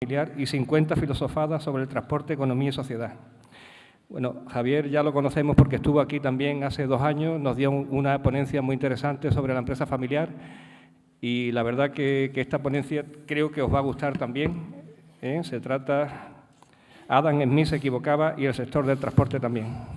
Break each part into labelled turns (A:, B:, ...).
A: familiar y 50 filosofadas sobre el transporte, economía y sociedad. Bueno, Javier ya lo conocemos porque estuvo aquí también hace 2 años, nos dio una ponencia muy interesante sobre la empresa familiar y la verdad que esta ponencia creo que os va a gustar también. Se trata, Adam Smith se equivocaba y el sector del transporte también.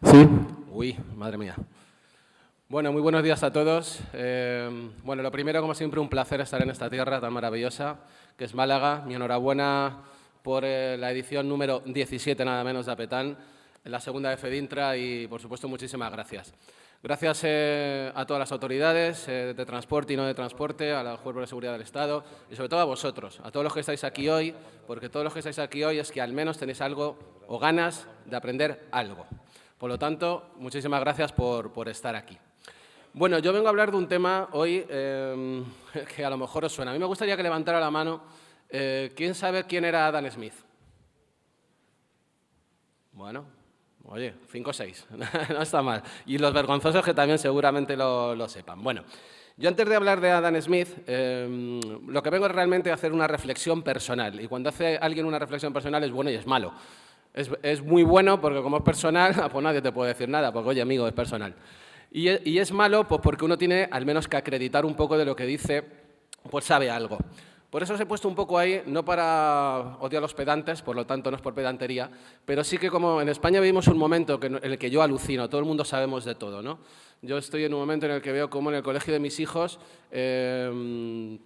B: Sí. Uy, madre mía. Bueno, muy buenos días a todos. Bueno, lo primero, como siempre, un placer estar en esta tierra tan maravillosa, que es Málaga. Mi enhorabuena por la edición número 17, nada menos, de APETAN, en la segunda de FEDINTRA y, por supuesto, muchísimas gracias. Gracias a todas las autoridades de transporte y no de transporte, a la Cuerpo de Seguridad del Estado y, sobre todo, a vosotros, a todos los que estáis aquí hoy, porque todos los que estáis aquí hoy es que al menos tenéis algo o ganas de aprender algo. Por lo tanto, muchísimas gracias por estar aquí. Bueno, yo vengo a hablar de un tema hoy que a lo mejor os suena. A mí me gustaría que levantara la mano. ¿Quién sabe quién era Adam Smith? Bueno, oye, 5 o 6, no está mal. Y los vergonzosos que también seguramente lo sepan. Bueno, yo antes de hablar de Adam Smith, lo que vengo es realmente a hacer una reflexión personal. Y cuando hace alguien una reflexión personal es bueno y es malo. Es muy bueno porque como es personal, pues nadie te puede decir nada, porque oye, amigo, es personal. Y es malo pues porque uno tiene al menos que acreditar un poco de lo que dice, pues sabe algo. Por eso os he puesto un poco ahí, no para odiar a los pedantes, por lo tanto no es por pedantería, pero sí que como en España vivimos un momento en el que yo alucino, todo el mundo sabemos de todo, ¿no? Yo estoy en un momento en el que veo cómo en el colegio de mis hijos,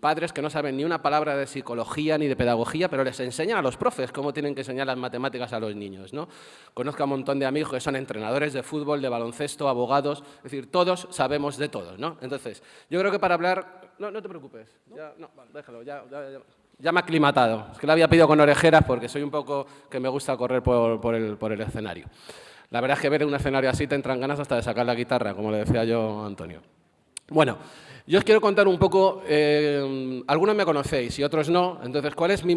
B: padres que no saben ni una palabra de psicología ni de pedagogía, pero les enseñan a los profes cómo tienen que enseñar las matemáticas a los niños, ¿no? Conozco a un montón de amigos que son entrenadores de fútbol, de baloncesto, abogados, es decir, todos sabemos de todo, ¿no? Entonces, yo creo que para hablar... No te preocupes, déjalo, ya me he aclimatado. Es que le había pedido con orejeras porque soy un poco que me gusta correr por el escenario. La verdad es que ver un escenario así te entran ganas hasta de sacar la guitarra, como le decía yo a Antonio. Bueno, yo os quiero contar un poco, algunos me conocéis y otros no, entonces, ¿cuál es mi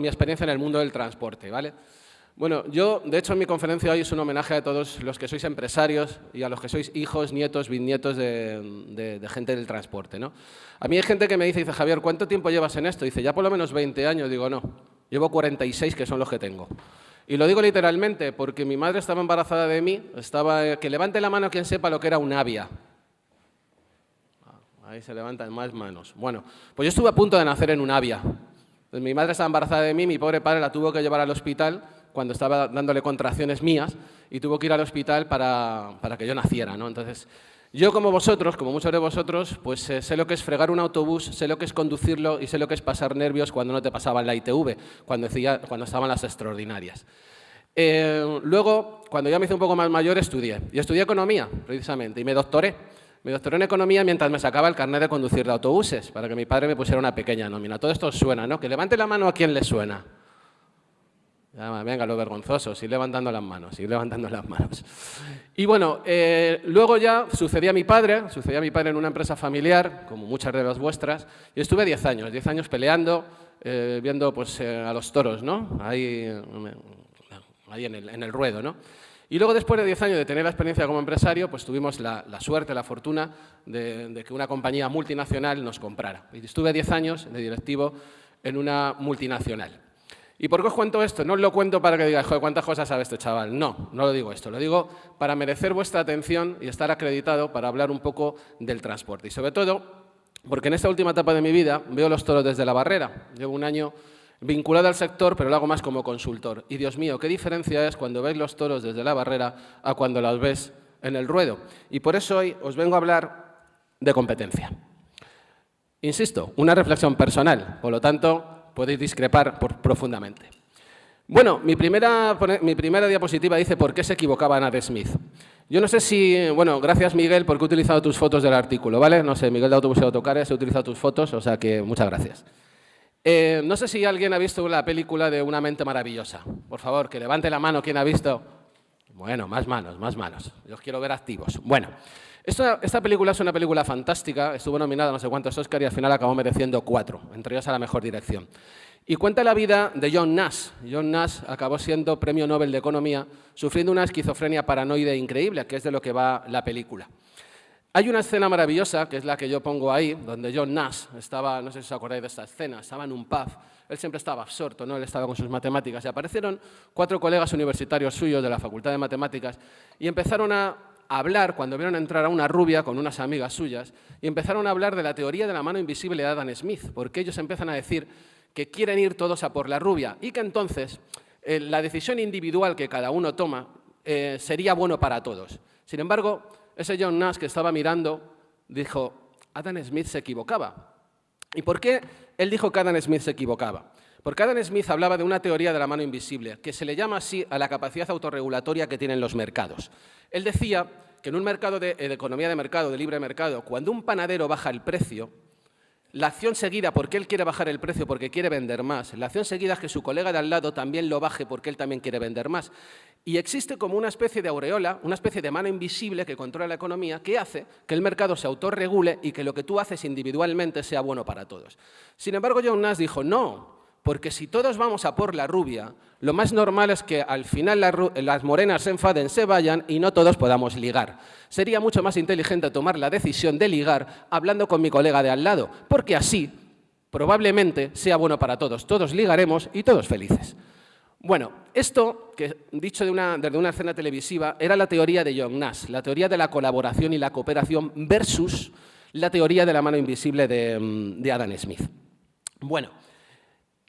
B: experiencia en el mundo del transporte? ¿Vale? Bueno, yo, de hecho, en mi conferencia hoy es un homenaje a todos los que sois empresarios y a los que sois hijos, nietos, bisnietos de gente del transporte, ¿no? A mí hay gente que me dice, Javier, ¿cuánto tiempo llevas en esto? Dice, ya por lo menos 20 años. Digo, no, llevo 46, que son los que tengo. Y lo digo literalmente porque mi madre estaba embarazada de mí, que levante la mano quien sepa lo que era un Avia. Ahí se levantan más manos. Bueno, pues yo estuve a punto de nacer en un Avia. Mi madre estaba embarazada de mí, mi pobre padre la tuvo que llevar al hospital cuando estaba dándole contracciones mías y tuvo que ir al hospital para que yo naciera, ¿no? Entonces, yo como vosotros, como muchos de vosotros, pues sé lo que es fregar un autobús, sé lo que es conducirlo y sé lo que es pasar nervios cuando no te pasaban la ITV, cuando estaban las extraordinarias. Luego, cuando ya me hice un poco más mayor, estudié. Y estudié economía, precisamente, y me doctoré. Me doctoré en economía mientras me sacaba el carnet de conducir de autobuses, para que mi padre me pusiera una pequeña nómina. Todo esto os suena, ¿no? Que levante la mano a quien le suena. Venga, los vergonzosos, ir levantando las manos, ir levantando las manos. Y bueno, luego ya sucedía a mi padre en una empresa familiar, como muchas de las vuestras, y estuve 10 años peleando, viendo pues, a los toros, ¿no? Ahí en el ruedo, ¿no? Y luego, después de 10 años de tener la experiencia como empresario, pues tuvimos la suerte, la fortuna de que una compañía multinacional nos comprara. Y estuve 10 años de directivo en una multinacional. ¿Y por qué os cuento esto? No os lo cuento para que digáis, joder, ¿cuántas cosas sabe este chaval? No, no lo digo esto. Lo digo para merecer vuestra atención y estar acreditado para hablar un poco del transporte. Y sobre todo, porque en esta última etapa de mi vida veo los toros desde la barrera. Llevo un año vinculado al sector, pero lo hago más como consultor. Y Dios mío, qué diferencia es cuando ves los toros desde la barrera a cuando los ves en el ruedo. Y por eso hoy os vengo a hablar de competencia. Insisto, una reflexión personal, por lo tanto, podéis discrepar profundamente. Bueno, mi primera diapositiva dice por qué se equivocaba Adam Smith. Yo no sé si, bueno, gracias Miguel porque he utilizado tus fotos del artículo, ¿vale? No sé, Miguel de Autobús y Autocares, he utilizado tus fotos, o sea que muchas gracias. No sé si alguien ha visto la película de Una mente maravillosa. Por favor, que levante la mano quien ha visto. Bueno, más manos, más manos. Yo os quiero ver activos. Bueno, esta película es una película fantástica, estuvo nominada a no sé cuántos Oscar y al final acabó mereciendo 4, entre ellos a la mejor dirección. Y cuenta la vida de John Nash. John Nash acabó siendo premio Nobel de Economía, sufriendo una esquizofrenia paranoide increíble, que es de lo que va la película. Hay una escena maravillosa, que es la que yo pongo ahí, donde John Nash estaba, no sé si os acordáis de esta escena, estaba en un pub, él siempre estaba absorto, ¿no? Él estaba con sus matemáticas, y aparecieron 4 colegas universitarios suyos de la Facultad de Matemáticas y empezaron a hablar, cuando vieron entrar a una rubia con unas amigas suyas, y empezaron a hablar de la teoría de la mano invisible de Adam Smith, porque ellos empiezan a decir que quieren ir todos a por la rubia y que entonces la decisión individual que cada uno toma sería bueno para todos. Sin embargo, ese John Nash que estaba mirando dijo, Adam Smith se equivocaba. ¿Y por qué él dijo que Adam Smith se equivocaba? Porque Adam Smith hablaba de una teoría de la mano invisible, que se le llama así a la capacidad autorregulatoria que tienen los mercados. Él decía que en un mercado de economía de mercado, de libre mercado, cuando un panadero baja el precio, la acción seguida, porque él quiere bajar el precio, porque quiere vender más, la acción seguida es que su colega de al lado también lo baje porque él también quiere vender más. Y existe como una especie de aureola, una especie de mano invisible que controla la economía, que hace que el mercado se autorregule y que lo que tú haces individualmente sea bueno para todos. Sin embargo, John Nash dijo, no, porque si todos vamos a por la rubia, lo más normal es que al final las morenas se enfaden, se vayan y no todos podamos ligar. Sería mucho más inteligente tomar la decisión de ligar hablando con mi colega de al lado, porque así probablemente sea bueno para todos. Todos ligaremos y todos felices. Bueno, esto, que dicho desde una escena televisiva, era la teoría de John Nash, la teoría de la colaboración y la cooperación versus la teoría de la mano invisible de Adam Smith. Bueno,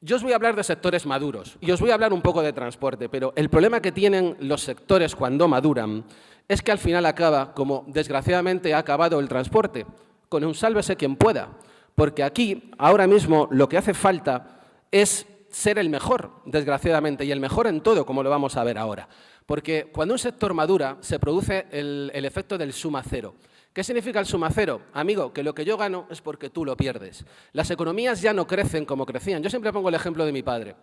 B: yo os voy a hablar de sectores maduros y os voy a hablar un poco de transporte, pero el problema que tienen los sectores cuando maduran es que al final acaba, como desgraciadamente ha acabado el transporte, con un sálvese quien pueda, porque aquí, ahora mismo, lo que hace falta es ser el mejor, desgraciadamente, y el mejor en todo, como lo vamos a ver ahora. Porque cuando un sector madura, se produce el efecto del suma cero. ¿Qué significa el suma cero? Amigo, que lo que yo gano es porque tú lo pierdes. Las economías ya no crecen como crecían. Yo siempre pongo el ejemplo de mi padre.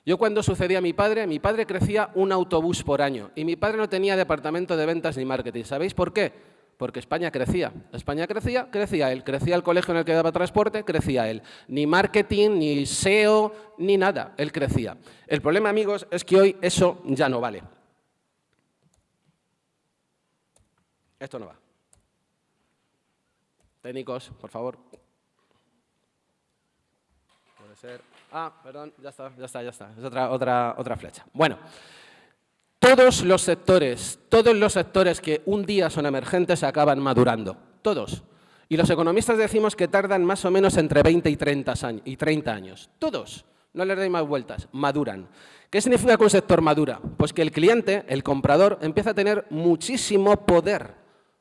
B: Yo cuando sucedía a mi padre crecía un autobús por año y mi padre no tenía departamento de ventas ni marketing. ¿Sabéis por qué? Porque España crecía. España crecía, crecía él. Crecía el colegio en el que daba transporte, crecía él. Ni marketing, ni SEO, ni nada. Él crecía. El problema, amigos, es que hoy eso ya no vale. Esto no va. Técnicos, por favor. Puede ser. Ah, perdón, ya está. Es otra flecha. Bueno, todos los sectores que un día son emergentes acaban madurando. Todos. Y los economistas decimos que tardan más o menos entre 20 y 30 años. Todos. No les deis más vueltas. Maduran. ¿Qué significa que un sector madura? Pues que el cliente, el comprador, empieza a tener muchísimo poder.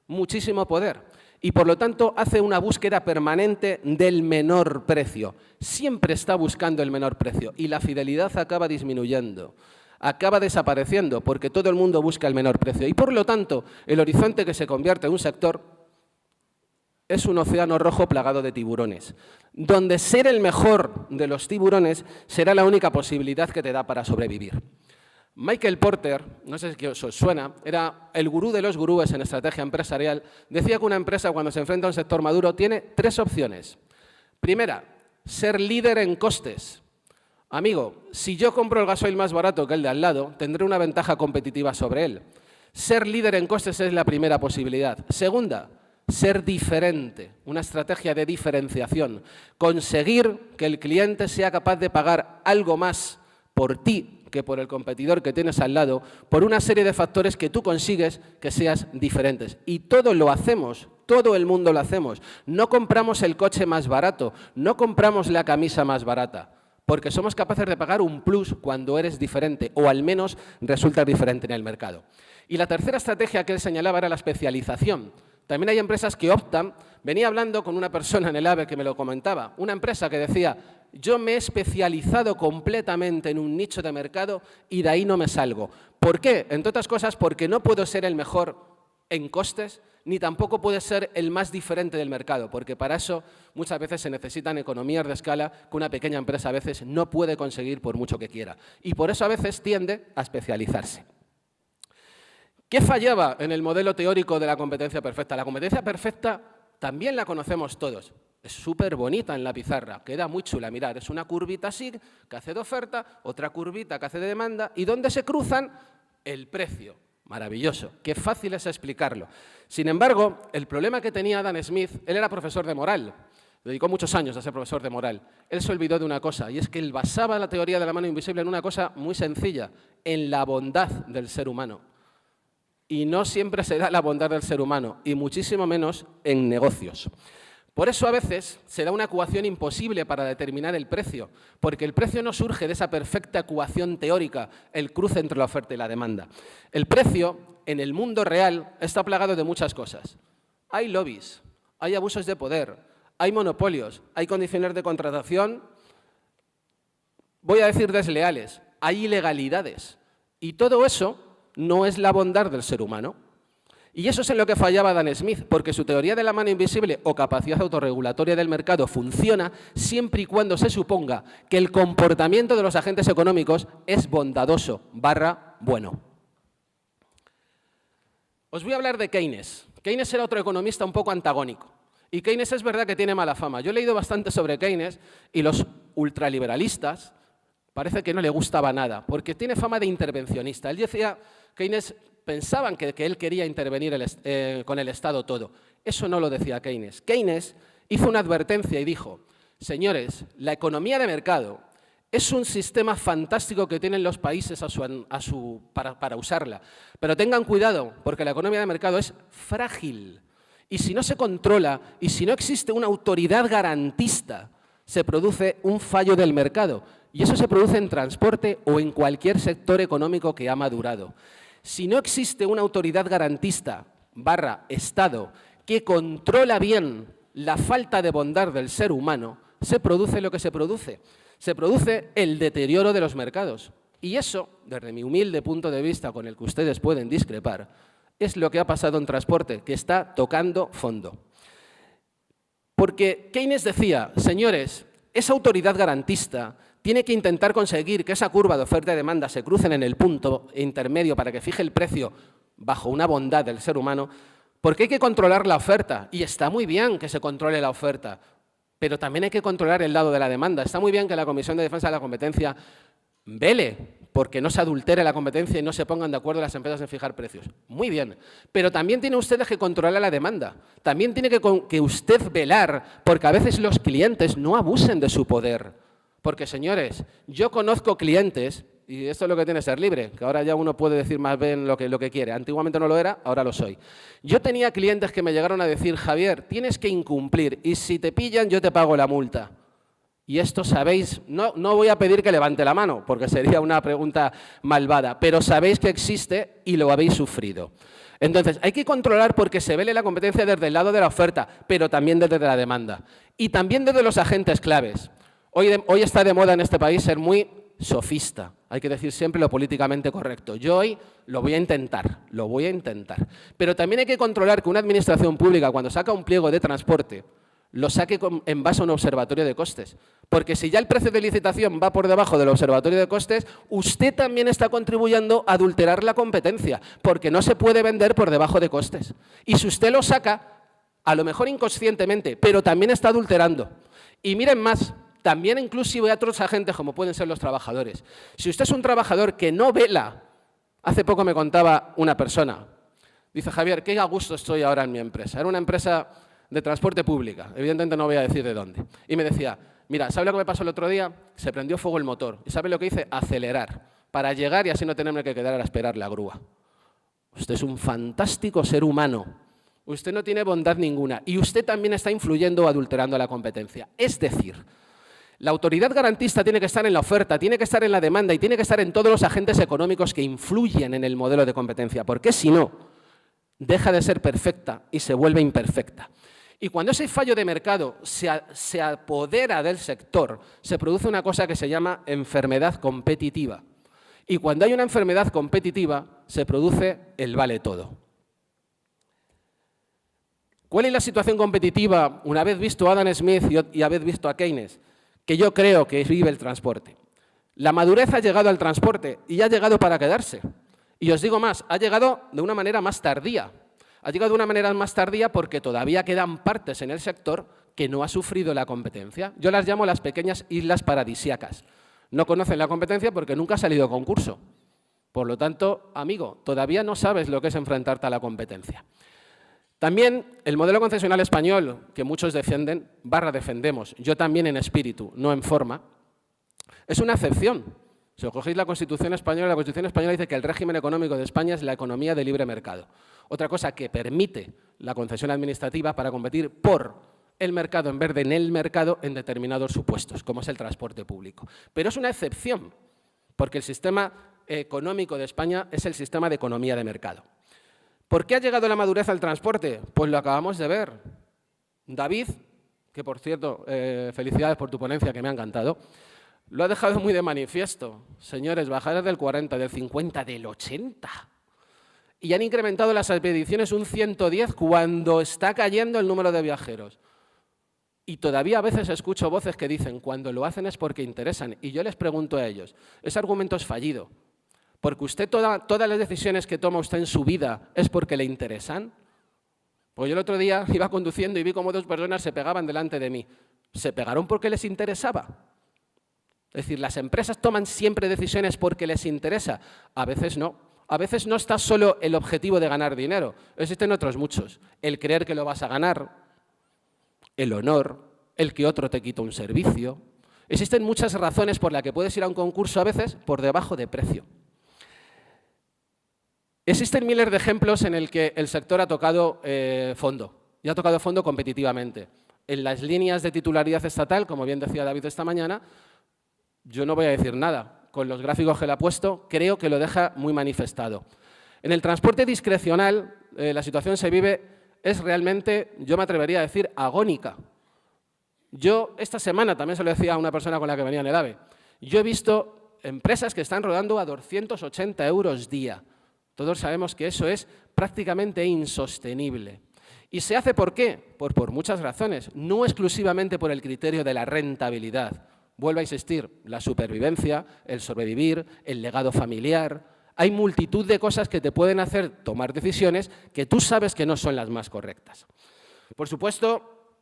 B: Muchísimo poder. Y, por lo tanto, hace una búsqueda permanente del menor precio. Siempre está buscando el menor precio. Y la fidelidad acaba disminuyendo, acaba desapareciendo, porque todo el mundo busca el menor precio. Y, por lo tanto, el horizonte que se convierte en un sector es un océano rojo plagado de tiburones, donde ser el mejor de los tiburones será la única posibilidad que te da para sobrevivir. Michael Porter, no sé si os suena, era el gurú de los gurúes en estrategia empresarial. Decía que una empresa cuando se enfrenta a un sector maduro tiene 3 opciones. Primera, ser líder en costes. Amigo, si yo compro el gasoil más barato que el de al lado, tendré una ventaja competitiva sobre él. Ser líder en costes es la primera posibilidad. Segunda, ser diferente, una estrategia de diferenciación. Conseguir que el cliente sea capaz de pagar algo más por ti que por el competidor que tienes al lado, por una serie de factores que tú consigues que seas diferentes. Y todo lo hacemos, todo el mundo lo hacemos. No compramos el coche más barato, no compramos la camisa más barata, porque somos capaces de pagar un plus cuando eres diferente, o al menos resultas diferente en el mercado. Y la tercera estrategia que él señalaba era la especialización. También hay empresas que optan, venía hablando con una persona en el AVE que me lo comentaba, una empresa que decía, yo me he especializado completamente en un nicho de mercado y de ahí no me salgo. ¿Por qué? Entre otras cosas, porque no puedo ser el mejor en costes, ni tampoco puede ser el más diferente del mercado, porque para eso muchas veces se necesitan economías de escala que una pequeña empresa a veces no puede conseguir por mucho que quiera. Y por eso a veces tiende a especializarse. ¿Qué fallaba en el modelo teórico de la competencia perfecta? La competencia perfecta también la conocemos todos. Es súper bonita en la pizarra, queda muy chula. Mirad, es una curvita así que hace de oferta, otra curvita que hace de demanda y donde se cruzan el precio. Maravilloso, qué fácil es explicarlo. Sin embargo, el problema que tenía Adam Smith, él era profesor de moral, dedicó muchos años a ser profesor de moral. Él se olvidó de una cosa, y es que él basaba la teoría de la mano invisible en una cosa muy sencilla, en la bondad del ser humano. Y no siempre se da la bondad del ser humano, y muchísimo menos en negocios. Por eso a veces se da una ecuación imposible para determinar el precio, porque el precio no surge de esa perfecta ecuación teórica, el cruce entre la oferta y la demanda. El precio, en el mundo real, está plagado de muchas cosas. Hay lobbies, hay abusos de poder, hay monopolios, hay condiciones de contratación, voy a decir desleales, hay ilegalidades. Y todo eso no es la bondad del ser humano. Y eso es en lo que fallaba Adam Smith, porque su teoría de la mano invisible o capacidad autorregulatoria del mercado funciona siempre y cuando se suponga que el comportamiento de los agentes económicos es bondadoso / bueno. Os voy a hablar de Keynes. Keynes era otro economista un poco antagónico. Y Keynes es verdad que tiene mala fama. Yo he leído bastante sobre Keynes y los ultraliberalistas parece que no le gustaba nada, porque tiene fama de intervencionista. Él decía, Keynes pensaban que él quería intervenir con el Estado todo. Eso no lo decía Keynes. Keynes hizo una advertencia y dijo, señores, la economía de mercado es un sistema fantástico que tienen los países para usarla. Pero tengan cuidado, porque la economía de mercado es frágil. Y si no se controla y si no existe una autoridad garantista, se produce un fallo del mercado. Y eso se produce en transporte o en cualquier sector económico que ha madurado. Si no existe una autoridad garantista / Estado que controla bien la falta de bondad del ser humano, se produce lo que se produce. Se produce el deterioro de los mercados. Y eso, desde mi humilde punto de vista, con el que ustedes pueden discrepar, es lo que ha pasado en transporte, que está tocando fondo. Porque Keynes decía, señores, esa autoridad garantista tiene que intentar conseguir que esa curva de oferta y demanda se crucen en el punto intermedio para que fije el precio bajo una bondad del ser humano, porque hay que controlar la oferta. Y está muy bien que se controle la oferta, pero también hay que controlar el lado de la demanda. Está muy bien que la Comisión de Defensa de la Competencia vele porque no se adultere la competencia y no se pongan de acuerdo las empresas en fijar precios. Muy bien, pero también tiene ustedes que controlar la demanda. También tiene que usted velar porque a veces los clientes no abusen de su poder. Porque, señores, yo conozco clientes, y esto es lo que tiene ser libre, que ahora ya uno puede decir más bien lo que quiere. Antiguamente no lo era, ahora lo soy. Yo tenía clientes que me llegaron a decir, Javier, tienes que incumplir y si te pillan yo te pago la multa. Y esto sabéis, no voy a pedir que levante la mano, porque sería una pregunta malvada, pero sabéis que existe y lo habéis sufrido. Entonces, hay que controlar porque se vele la competencia desde el lado de la oferta, pero también desde la demanda. Y también desde los agentes claves. Hoy está de moda en este país ser muy sofista. Hay que decir siempre lo políticamente correcto. Yo hoy lo voy a intentar. Pero también hay que controlar que una administración pública, cuando saca un pliego de transporte, lo saque en base a un observatorio de costes. Porque si ya el precio de licitación va por debajo del observatorio de costes, usted también está contribuyendo a adulterar la competencia, porque no se puede vender por debajo de costes. Y si usted lo saca, a lo mejor inconscientemente, pero también está adulterando. Y miren más, también inclusive a otros agentes como pueden ser los trabajadores. Si usted es un trabajador que no vela, hace poco me contaba una persona, dice, Javier, qué a gusto estoy ahora en mi empresa. Era una empresa de transporte pública, evidentemente no voy a decir de dónde. Y me decía, Mira, ¿sabe lo que me pasó el otro día? Se prendió fuego el motor. ¿Y sabe lo que hice? Acelerar, para llegar y así no tenerme que quedar a esperar la grúa. Usted es un fantástico ser humano. Usted no tiene bondad ninguna. Y usted también está influyendo o adulterando la competencia. Es decir, la autoridad garantista tiene que estar en la oferta, tiene que estar en la demanda y tiene que estar en todos los agentes económicos que influyen en el modelo de competencia. Porque si no, deja de ser perfecta y se vuelve imperfecta. Y cuando ese fallo de mercado se apodera del sector, se produce una cosa que se llama enfermedad competitiva. Y cuando hay una enfermedad competitiva, se produce el vale todo. ¿Cuál es la situación competitiva una vez visto a Adam Smith y haber visto a Keynes? Que yo creo que vive el transporte. La madurez ha llegado al transporte y ha llegado para quedarse. Y os digo más, ha llegado de una manera más tardía. Ha llegado de una manera más tardía porque todavía quedan partes en el sector que no ha sufrido la competencia. Yo las llamo las pequeñas islas paradisíacas. No conocen la competencia porque nunca ha salido a concurso. Por lo tanto, amigo, todavía no sabes lo que es enfrentarte a la competencia. También el modelo concesional español, que muchos defienden, defendemos, yo también en espíritu, no en forma, es una excepción. Si os cogéis la Constitución española dice que el régimen económico de España es la economía de libre mercado. Otra cosa que permite la concesión administrativa para competir por el mercado en vez de en el mercado en determinados supuestos, como es el transporte público. Pero es una excepción, porque el sistema económico de España es el sistema de economía de mercado. ¿Por qué ha llegado la madurez al transporte? Pues lo acabamos de ver. David, que por cierto, felicidades por tu ponencia, que me ha encantado, lo ha dejado muy de manifiesto. Señores, bajar del 40, del 50, del 80. Y han incrementado las expediciones un 110 cuando está cayendo el número de viajeros. Y todavía a veces escucho voces que dicen, cuando lo hacen es porque interesan. Y yo les pregunto a ellos, ese argumento es fallido. Porque usted, todas las decisiones que toma usted en su vida es porque le interesan. Pues yo el otro día iba conduciendo y vi cómo dos personas se pegaban delante de mí. ¿Se pegaron porque les interesaba? Es decir, ¿las empresas toman siempre decisiones porque les interesa? A veces no. A veces no está solo el objetivo de ganar dinero. Existen otros muchos. El creer que lo vas a ganar, el honor, el que otro te quita un servicio. Existen muchas razones por las que puedes ir a un concurso a veces por debajo de precio. Existen miles de ejemplos en el que el sector ha tocado fondo, y ha tocado fondo competitivamente. En las líneas de titularidad estatal, como bien decía David esta mañana, yo no voy a decir nada. Con los gráficos que le ha puesto, creo que lo deja muy manifestado. En el transporte discrecional, la situación es realmente, yo me atrevería a decir, agónica. Yo esta semana, también se lo decía a una persona con la que venía en el AVE, yo he visto empresas que están rodando a 280 euros día. Todos sabemos que eso es prácticamente insostenible. ¿Y se hace por qué? Pues por muchas razones, no exclusivamente por el criterio de la rentabilidad. Vuelvo a insistir, la supervivencia, el sobrevivir, el legado familiar. Hay multitud de cosas que te pueden hacer tomar decisiones que tú sabes que no son las más correctas. Por supuesto,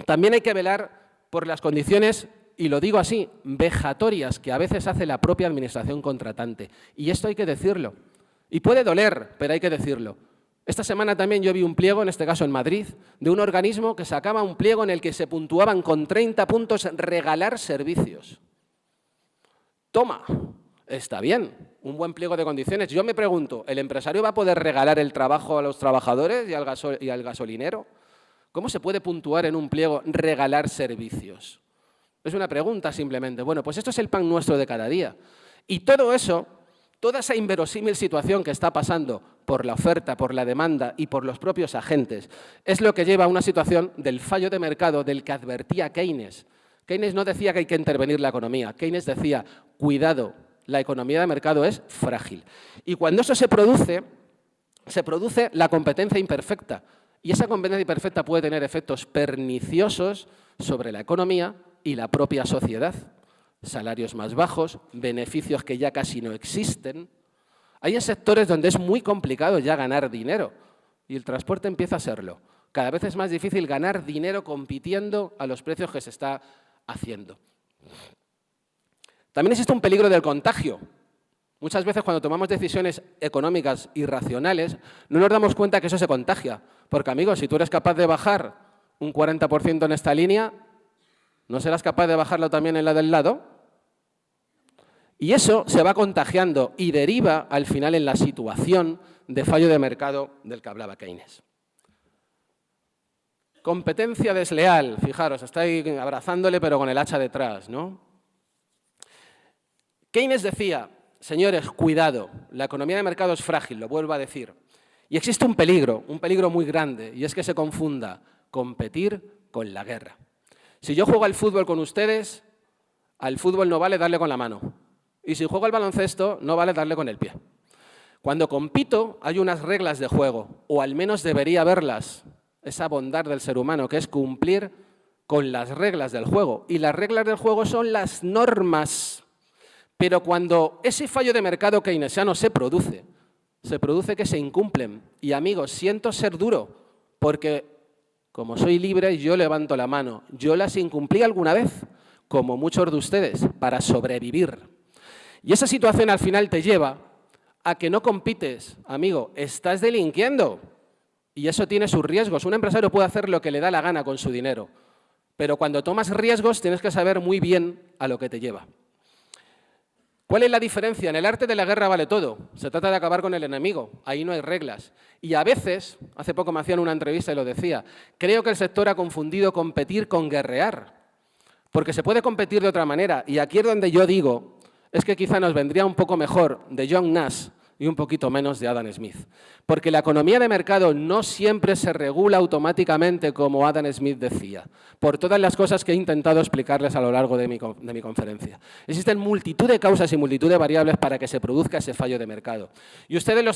B: también hay que velar por las condiciones, y lo digo así, vejatorias que a veces hace la propia administración contratante. Y esto hay que decirlo. Y puede doler, pero hay que decirlo. Esta semana también yo vi un pliego, en este caso en Madrid, de un organismo que sacaba un pliego en el que se puntuaban con 30 puntos regalar servicios. Toma, está bien, un buen pliego de condiciones. Yo me pregunto, ¿el empresario va a poder regalar el trabajo a los trabajadores y al gasolinero? ¿Cómo se puede puntuar en un pliego regalar servicios? Es una pregunta simplemente. Bueno, pues esto es el pan nuestro de cada día. Y todo eso, toda esa inverosímil situación que está pasando por la oferta, por la demanda y por los propios agentes, es lo que lleva a una situación del fallo de mercado del que advertía Keynes. Keynes no decía que hay que intervenir la economía. Keynes decía, cuidado, la economía de mercado es frágil. Y cuando eso se produce la competencia imperfecta. Y esa competencia imperfecta puede tener efectos perniciosos sobre la economía y la propia sociedad. Salarios más bajos, beneficios que ya casi no existen. Hay sectores donde es muy complicado ya ganar dinero y el transporte empieza a serlo. Cada vez es más difícil ganar dinero compitiendo a los precios que se está haciendo. También existe un peligro del contagio. Muchas veces cuando tomamos decisiones económicas irracionales no nos damos cuenta que eso se contagia. Porque, amigos, si tú eres capaz de bajar un 40% en esta línea, ¿No serás capaz de bajarlo también en la del lado? Y eso se va contagiando y deriva al final en la situación de fallo de mercado del que hablaba Keynes. Competencia desleal, fijaros, estáis abrazándole pero con el hacha detrás, ¿no? Keynes decía, señores, cuidado, la economía de mercado es frágil, lo vuelvo a decir. Y existe un peligro muy grande, y es que se confunda competir con la guerra. Si yo juego al fútbol con ustedes, al fútbol no vale darle con la mano. Y si juego al baloncesto, no vale darle con el pie. Cuando compito, hay unas reglas de juego, o al menos debería haberlas. Esa bondad del ser humano, que es cumplir con las reglas del juego. Y las reglas del juego son las normas. Pero cuando ese fallo de mercado keynesiano se produce que se incumplen. Y amigos, siento ser duro, porque como soy libre, yo levanto la mano. Yo las incumplí alguna vez, como muchos de ustedes, para sobrevivir. Y esa situación al final te lleva a que no compites, amigo, estás delinquiendo. Y eso tiene sus riesgos. Un empresario puede hacer lo que le da la gana con su dinero, pero cuando tomas riesgos tienes que saber muy bien a lo que te lleva. ¿Cuál es la diferencia? En el arte de la guerra vale todo. Se trata de acabar con el enemigo. Ahí no hay reglas. Y a veces, hace poco me hacían una entrevista y lo decía, creo que el sector ha confundido competir con guerrear. Porque se puede competir de otra manera. Y aquí es donde yo digo, es que quizá nos vendría un poco mejor de John Nash y un poquito menos de Adam Smith. Porque la economía de mercado no siempre se regula automáticamente como Adam Smith decía, por todas las cosas que he intentado explicarles a lo largo de mi conferencia. Existen multitud de causas y multitud de variables para que se produzca ese fallo de mercado. Y ustedes lo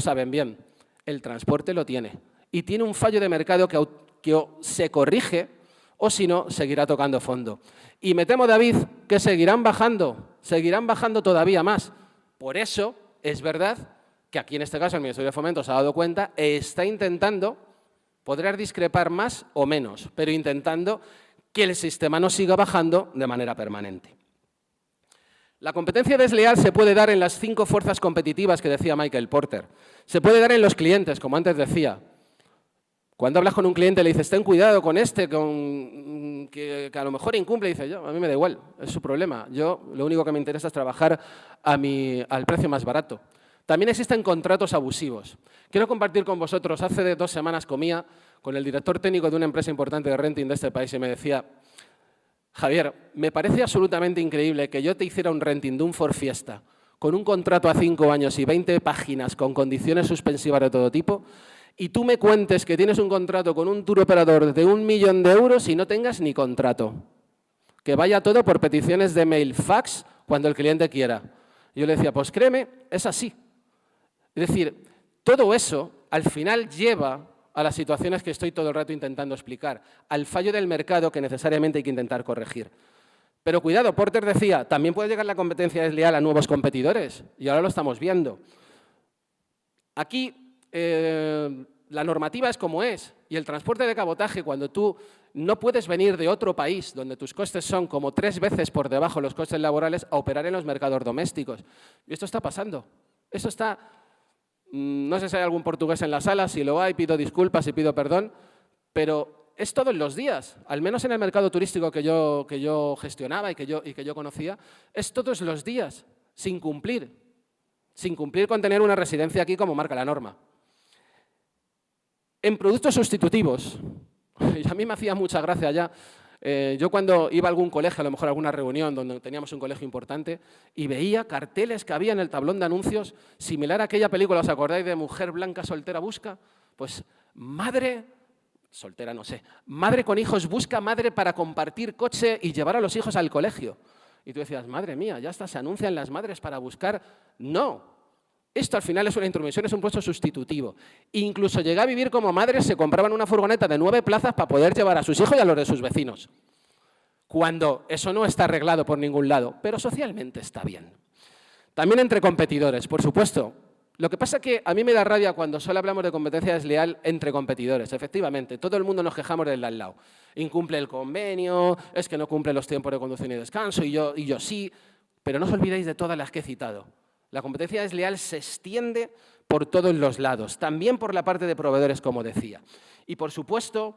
B: saben bien, el transporte lo tiene. Y tiene un fallo de mercado que se corrige o si no, seguirá tocando fondo. Y me temo, David, que seguirán bajando todavía más. Por eso es verdad que aquí en este caso el Ministerio de Fomento se ha dado cuenta, está intentando, podrás discrepar más o menos, pero intentando que el sistema no siga bajando de manera permanente. La competencia desleal se puede dar en las 5 fuerzas competitivas que decía Michael Porter. Se puede dar en los clientes, como antes decía. Cuando hablas con un cliente le dices, ten cuidado con este, que a lo mejor incumple, y dice, a mí me da igual, es su problema. Yo lo único que me interesa es trabajar al precio más barato. También existen contratos abusivos. Quiero compartir con vosotros, hace 2 semanas comía con el director técnico de una empresa importante de renting de este país y me decía, Javier, me parece absolutamente increíble que yo te hiciera un renting de un Ford Fiesta con un contrato a 5 años y 20 páginas con condiciones suspensivas de todo tipo, y tú me cuentes que tienes un contrato con un tour operador de 1 millón de euros y no tengas ni contrato. Que vaya todo por peticiones de mail, fax, cuando el cliente quiera. Yo le decía, pues créeme, es así. Es decir, todo eso al final lleva a las situaciones que estoy todo el rato intentando explicar, al fallo del mercado que necesariamente hay que intentar corregir. Pero cuidado, Porter decía, también puede llegar la competencia desleal a nuevos competidores, y ahora lo estamos viendo. Aquí la normativa es como es, y el transporte de cabotaje, cuando tú no puedes venir de otro país donde tus costes son como 3 veces por debajo de los costes laborales a operar en los mercados domésticos. Y esto está pasando. Eso está, no sé si hay algún portugués en la sala, si lo hay, pido disculpas y pido perdón, pero es todos los días, al menos en el mercado turístico que yo gestionaba y que yo conocía, es todos los días, sin cumplir con tener una residencia aquí como marca la norma. En productos sustitutivos, y a mí me hacía mucha gracia ya, yo cuando iba a algún colegio, a lo mejor a alguna reunión donde teníamos un colegio importante, y veía carteles que había en el tablón de anuncios, similar a aquella película, ¿os acordáis de Mujer Blanca Soltera Busca? Pues madre, soltera no sé, madre con hijos busca madre para compartir coche y llevar a los hijos al colegio. Y tú decías, madre mía, ya hasta se anuncian las madres para buscar. No. Esto al final es una intromisión, es un puesto sustitutivo. Incluso llegué a vivir como madres, se compraban una furgoneta de 9 plazas para poder llevar a sus hijos y a los de sus vecinos. Cuando eso no está arreglado por ningún lado, pero socialmente está bien. También entre competidores, por supuesto. Lo que pasa es que a mí me da rabia cuando solo hablamos de competencia desleal entre competidores. Efectivamente, todo el mundo nos quejamos del de al lado. Incumple el convenio, es que no cumple los tiempos de conducción y descanso, y yo sí. Pero no os olvidéis de todas las que he citado. La competencia desleal se extiende por todos los lados, también por la parte de proveedores, como decía. Y, por supuesto,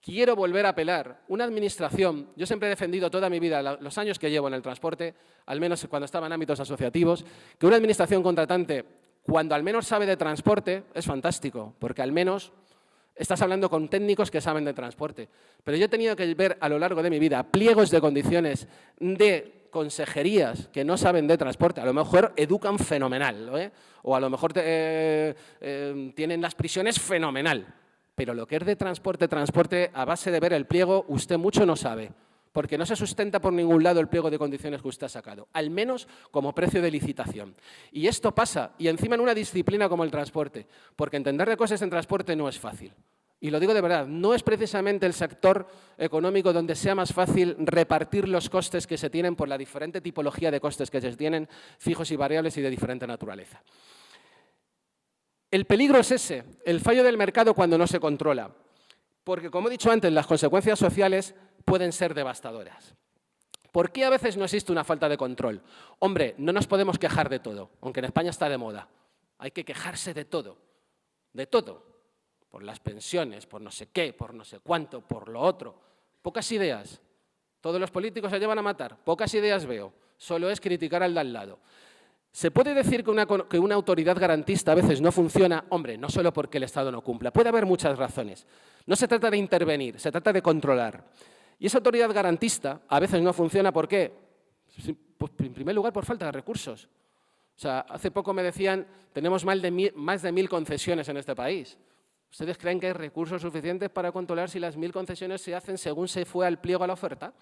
B: quiero volver a apelar. Una administración, yo siempre he defendido toda mi vida, los años que llevo en el transporte, al menos cuando estaba en ámbitos asociativos, que una administración contratante, cuando al menos sabe de transporte, es fantástico, porque al menos estás hablando con técnicos que saben de transporte. Pero yo he tenido que ver a lo largo de mi vida pliegos de condiciones de consejerías que no saben de transporte. A lo mejor educan fenomenal, o a lo mejor tienen las prisiones fenomenal. Pero lo que es de transporte, a base de ver el pliego, usted mucho no sabe, porque no se sustenta por ningún lado el pliego de condiciones que usted ha sacado, al menos como precio de licitación. Y esto pasa, y encima en una disciplina como el transporte, porque entender de cosas en transporte no es fácil. Y lo digo de verdad, no es precisamente el sector económico donde sea más fácil repartir los costes que se tienen por la diferente tipología de costes que se tienen, fijos y variables y de diferente naturaleza. El peligro es ese, el fallo del mercado cuando no se controla, porque, como he dicho antes, las consecuencias sociales pueden ser devastadoras. ¿Por qué a veces no existe una falta de control? Hombre, no nos podemos quejar de todo, aunque en España está de moda. Hay que quejarse de todo, por las pensiones, por no sé qué, por no sé cuánto, por lo otro. Pocas ideas. Todos los políticos se llevan a matar, pocas ideas veo, solo es criticar al de al lado. ¿Se puede decir que una autoridad garantista a veces no funciona? Hombre, no solo porque el Estado no cumpla. Puede haber muchas razones. No se trata de intervenir, se trata de controlar. Y esa autoridad garantista a veces no funciona, ¿por qué? Pues, en primer lugar, por falta de recursos. O sea, hace poco me decían, tenemos más de 1.000 concesiones en este país. ¿Ustedes creen que hay recursos suficientes para controlar si las 1.000 concesiones se hacen según se fue al pliego a la oferta?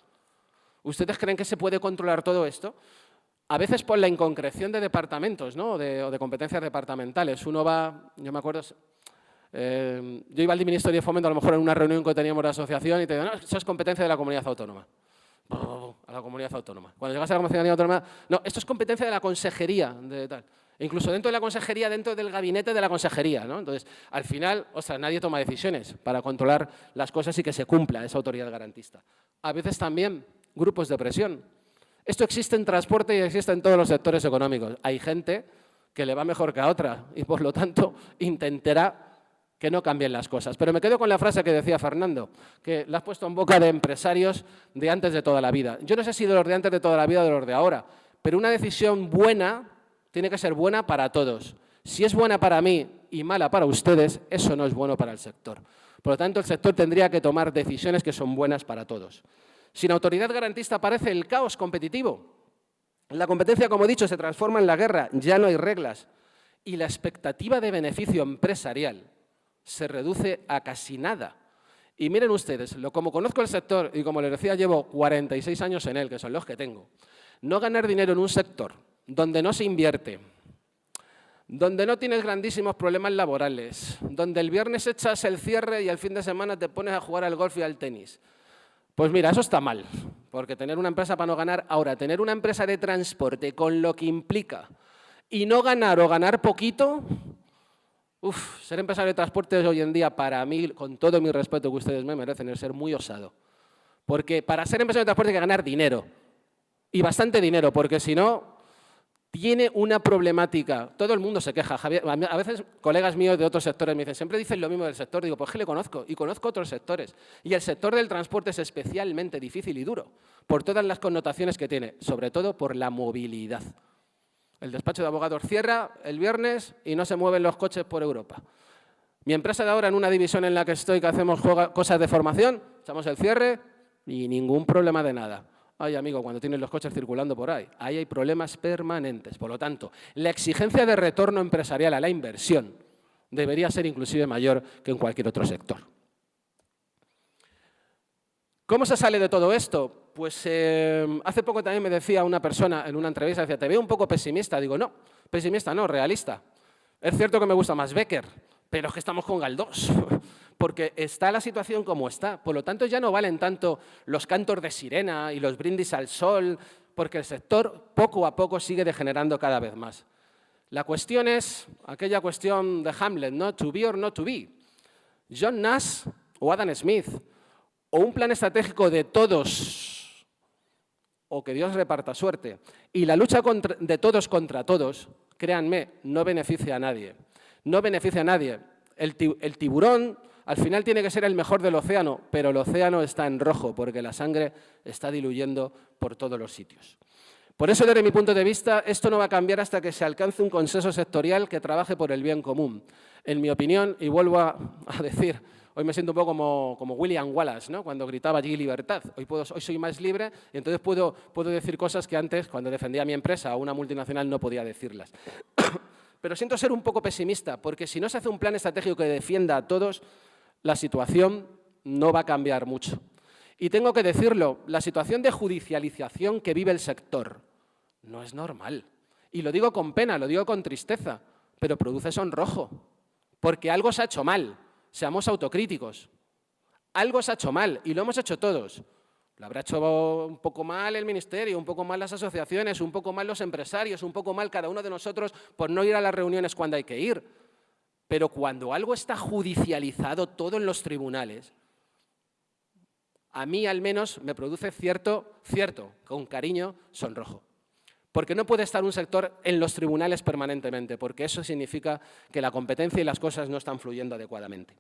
B: ¿Ustedes creen que se puede controlar todo esto? A veces por la inconcreción de departamentos, ¿no? o de competencias departamentales. Uno va, yo me acuerdo, yo iba al Ministerio de Fomento a lo mejor en una reunión que teníamos de asociación y te digo, no, eso es competencia de la comunidad autónoma. A la comunidad autónoma. Cuando llegas a la comunidad autónoma, no, esto es competencia de la consejería, de tal. Incluso dentro de la consejería, dentro del gabinete de la consejería, ¿no? Entonces, al final, ostras, nadie toma decisiones para controlar las cosas y que se cumpla esa autoridad garantista. A veces también grupos de presión. Esto existe en transporte y existe en todos los sectores económicos. Hay gente que le va mejor que a otra y, por lo tanto, intentará que no cambien las cosas. Pero me quedo con la frase que decía Fernando, que la has puesto en boca de empresarios de antes de toda la vida. Yo no sé si de los de antes de toda la vida o de los de ahora, pero una decisión buena tiene que ser buena para todos. Si es buena para mí y mala para ustedes, eso no es bueno para el sector. Por lo tanto, el sector tendría que tomar decisiones que son buenas para todos. Sin autoridad garantista aparece el caos competitivo. La competencia, como he dicho, se transforma en la guerra, ya no hay reglas. Y la expectativa de beneficio empresarial se reduce a casi nada. Y miren ustedes, como conozco el sector y como les decía, llevo 46 años en él, que son los que tengo, no ganar dinero en un sector donde no se invierte, donde no tienes grandísimos problemas laborales, donde el viernes echas el cierre y el fin de semana te pones a jugar al golf y al tenis. Pues mira, eso está mal, porque tener una empresa para no ganar, ahora, tener una empresa de transporte con lo que implica y no ganar o ganar poquito, ser empresario de transporte hoy en día, para mí, con todo mi respeto que ustedes me merecen, es ser muy osado. Porque para ser empresario de transporte hay que ganar dinero, y bastante dinero, porque si no, tiene una problemática. Todo el mundo se queja. Javier, a veces colegas míos de otros sectores me dicen, siempre dicen lo mismo del sector. Digo, pues que le conozco, y conozco otros sectores. Y el sector del transporte es especialmente difícil y duro, por todas las connotaciones que tiene, sobre todo por la movilidad. El despacho de abogados cierra el viernes y no se mueven los coches por Europa. Mi empresa de ahora, en una división en la que estoy, que hacemos cosas de formación, echamos el cierre y ningún problema de nada. Ay, amigo, cuando tienes los coches circulando por ahí hay problemas permanentes. Por lo tanto, la exigencia de retorno empresarial a la inversión debería ser inclusive mayor que en cualquier otro sector. ¿Cómo se sale de todo esto? Pues hace poco también me decía una persona en una entrevista, decía, te veo un poco pesimista. Digo, no, pesimista no, realista. Es cierto que me gusta más Becker, pero es que estamos con Galdós, porque está la situación como está. Por lo tanto, ya no valen tanto los cantos de sirena y los brindis al sol, porque el sector poco a poco sigue degenerando cada vez más. La cuestión es aquella cuestión de Hamlet, ¿no? To be or not to be. John Nash o Adam Smith, o un plan estratégico de todos, o que Dios reparta suerte, y la lucha de todos contra todos, créanme, no beneficia a nadie. No beneficia a nadie. El tiburón al final tiene que ser el mejor del océano, pero el océano está en rojo porque la sangre está diluyendo por todos los sitios. Por eso, desde mi punto de vista, esto no va a cambiar hasta que se alcance un consenso sectorial que trabaje por el bien común. En mi opinión, y vuelvo a decir, hoy me siento un poco como William Wallace, ¿no? Cuando gritaba allí libertad. Hoy soy más libre y entonces puedo decir cosas que antes, cuando defendía mi empresa o una multinacional, no podía decirlas. Pero siento ser un poco pesimista, porque si no se hace un plan estratégico que defienda a todos, la situación no va a cambiar mucho. Y tengo que decirlo, la situación de judicialización que vive el sector no es normal. Y lo digo con pena, lo digo con tristeza, pero produce sonrojo, porque algo se ha hecho mal. Seamos autocríticos. Algo se ha hecho mal y lo hemos hecho todos. Lo habrá hecho un poco mal el Ministerio, un poco mal las asociaciones, un poco mal los empresarios, un poco mal cada uno de nosotros por no ir a las reuniones cuando hay que ir. Pero cuando algo está judicializado todo en los tribunales, a mí al menos me produce cierto, con cariño, sonrojo. Porque no puede estar un sector en los tribunales permanentemente, porque eso significa que la competencia y las cosas no están fluyendo adecuadamente.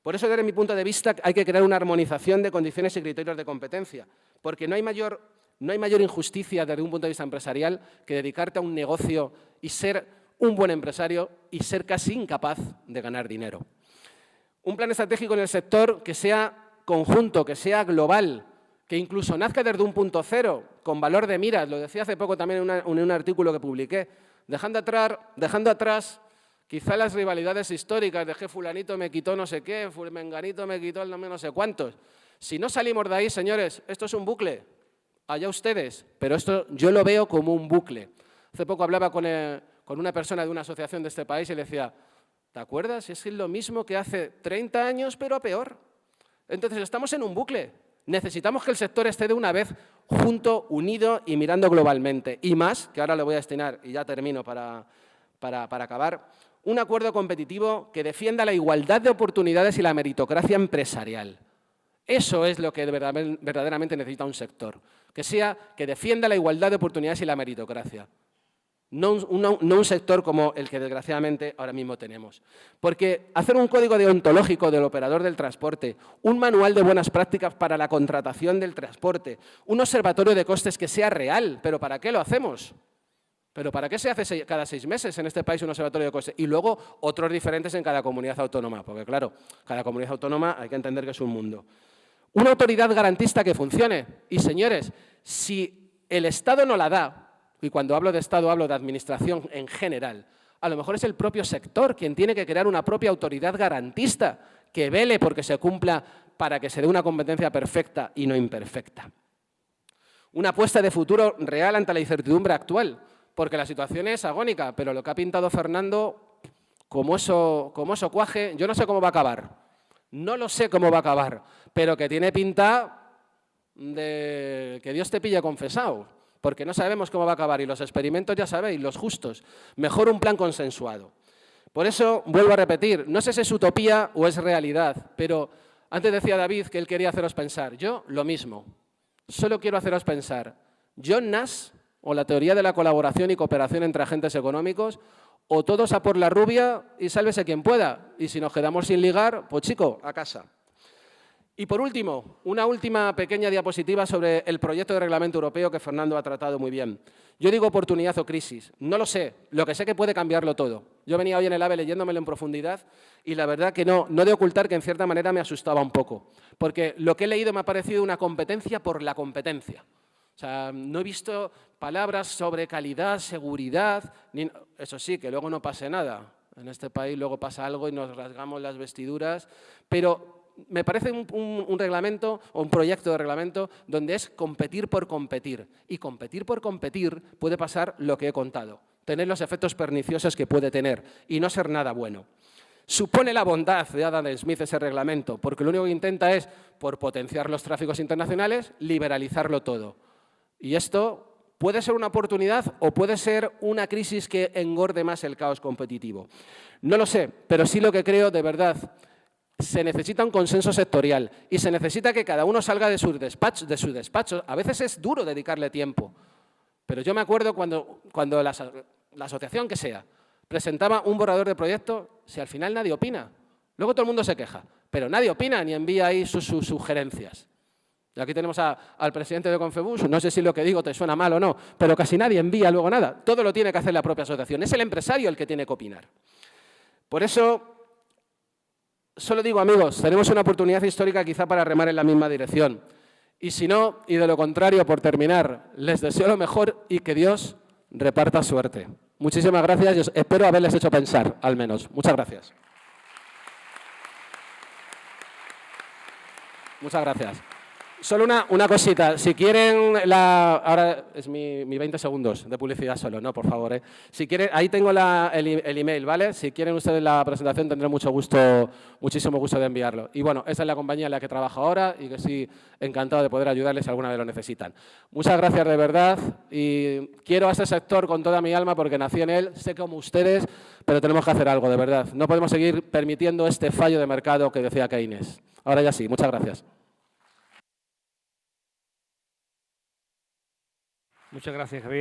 B: Por eso, desde mi punto de vista, hay que crear una armonización de condiciones y criterios de competencia, porque no hay mayor injusticia desde un punto de vista empresarial que dedicarte a un negocio y ser un buen empresario y ser casi incapaz de ganar dinero. Un plan estratégico en el sector que sea conjunto, que sea global, que incluso nazca desde un punto cero, con valor de miras, lo decía hace poco también en un artículo que publiqué, dejando atrás quizá las rivalidades históricas de que fulanito me quitó no sé qué, menganito me quitó el no sé cuántos. Si no salimos de ahí, señores, esto es un bucle, allá ustedes, pero esto yo lo veo como un bucle. Hace poco hablaba con una persona de una asociación de este país y le decía, ¿te acuerdas? Es lo mismo que hace 30 años, pero a peor. Entonces, estamos en un bucle. Necesitamos que el sector esté de una vez junto, unido y mirando globalmente. Y más, que ahora lo voy a destinar, y ya termino para acabar, un acuerdo competitivo que defienda la igualdad de oportunidades y la meritocracia empresarial. Eso es lo que verdaderamente necesita un sector, que defienda la igualdad de oportunidades y la meritocracia. No un sector como el que desgraciadamente ahora mismo tenemos. Porque hacer un código deontológico del operador del transporte, un manual de buenas prácticas para la contratación del transporte, un observatorio de costes que sea real, ¿pero para qué lo hacemos? ¿Pero para qué se hace cada 6 meses en este país un observatorio de costes? Y luego otros diferentes en cada comunidad autónoma, porque claro, cada comunidad autónoma hay que entender que es un mundo. Una autoridad garantista que funcione. Y señores, si el Estado no la da, y cuando hablo de Estado hablo de administración en general, a lo mejor es el propio sector quien tiene que crear una propia autoridad garantista que vele porque se cumpla para que se dé una competencia perfecta y no imperfecta. Una apuesta de futuro real ante la incertidumbre actual, porque la situación es agónica, pero lo que ha pintado Fernando, como eso cuaje, yo no sé cómo va a acabar. No lo sé cómo va a acabar, pero que tiene pinta de que Dios te pille confesado, porque no sabemos cómo va a acabar y los experimentos ya sabéis, los justos. Mejor un plan consensuado. Por eso, vuelvo a repetir, no sé si es utopía o es realidad, pero antes decía David que él quería haceros pensar. Yo, lo mismo. Solo quiero haceros pensar. John Nash, o la teoría de la colaboración y cooperación entre agentes económicos, o todos a por la rubia y sálvese quien pueda. Y si nos quedamos sin ligar, pues chico, a casa. Y por último, una última pequeña diapositiva sobre el proyecto de reglamento europeo que Fernando ha tratado muy bien. Yo digo oportunidad o crisis, no lo sé, lo que sé que puede cambiarlo todo. Yo venía hoy en el AVE leyéndomelo en profundidad y la verdad que no de ocultar que en cierta manera me asustaba un poco, porque lo que he leído me ha parecido una competencia por la competencia. O sea, no he visto palabras sobre calidad, seguridad, eso sí, que luego no pase nada. En este país luego pasa algo y nos rasgamos las vestiduras, pero me parece un reglamento o un proyecto de reglamento donde es competir por competir. Y competir por competir puede pasar lo que he contado, tener los efectos perniciosos que puede tener y no ser nada bueno. Supone la bondad de Adam Smith ese reglamento, porque lo único que intenta es, por potenciar los tráficos internacionales, liberalizarlo todo. Y esto puede ser una oportunidad o puede ser una crisis que engorde más el caos competitivo. No lo sé, pero sí lo que creo de verdad. Se necesita un consenso sectorial y se necesita que cada uno salga de su despacho. A veces es duro dedicarle tiempo, pero yo me acuerdo cuando la asociación que sea presentaba un borrador de proyecto, si al final nadie opina. Luego todo el mundo se queja, pero nadie opina ni envía ahí sus sugerencias. Y aquí tenemos al presidente de Confebus, no sé si lo que digo te suena mal o no, pero casi nadie envía luego nada. Todo lo tiene que hacer la propia asociación. Es el empresario el que tiene que opinar. Por eso, solo digo, amigos, tenemos una oportunidad histórica quizá para remar en la misma dirección. Y si no, y de lo contrario, por terminar, les deseo lo mejor y que Dios reparta suerte. Muchísimas gracias y espero haberles hecho pensar, al menos. Muchas gracias. Muchas gracias. Solo una cosita, si quieren, ahora es mi 20 segundos de publicidad solo, no, por favor. Si quieren, ahí tengo el email, ¿vale? Si quieren ustedes la presentación tendré muchísimo gusto de enviarlo. Y bueno, esa es la compañía en la que trabajo ahora y que sí, encantado de poder ayudarles si alguna vez lo necesitan. Muchas gracias de verdad y quiero a este sector con toda mi alma porque nací en él, sé como ustedes, pero tenemos que hacer algo, de verdad. No podemos seguir permitiendo este fallo de mercado que decía Keynes. Ahora ya sí, muchas gracias.
A: Muchas gracias, Javier.